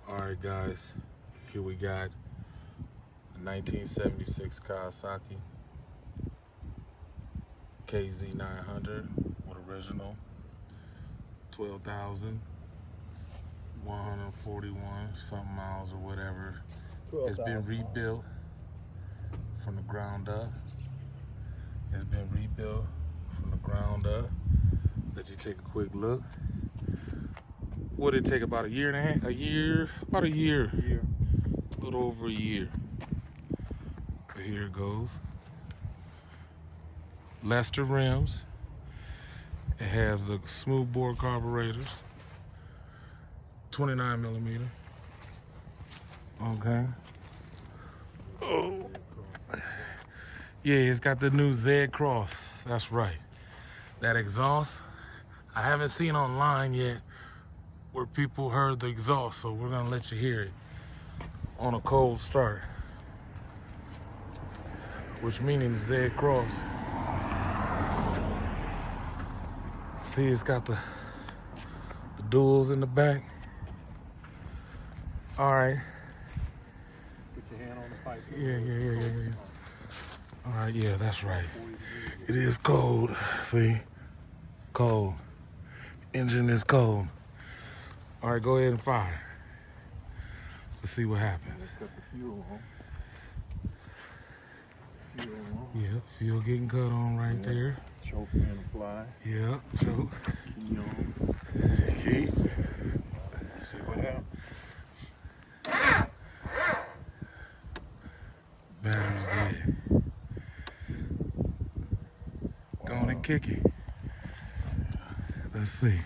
All right, guys, here we got a 1976 Kawasaki KZ900 with original 12,141 something miles or whatever. It's been rebuilt from the ground up. It's been rebuilt from the ground up. Let you take a quick look. What did it take? About a year and a half? About a year. A little over a year. But here it goes. Lester rims. It has the smooth bore carburetors. 29 millimeter. Okay. Oh. Yeah, it's got the new Z Cross. That's right. That exhaust, I haven't seen online yet where people heard the exhaust, so we're gonna let you hear it on a cold start. Which meaning the Z Cross. See, it's got the duals in the back. All right. Put your hand on the pipe. Yeah. All right, yeah, that's right. It is cold. See, cold. Engine is cold. All right, go ahead and fire. Let's see what happens. Let's cut the fuel on. Yeah, fuel getting cut on right there. Choke and apply. Yeah, choke. Key on. Key. See what happens. Battery's dead. Go on and kick it. Let's see.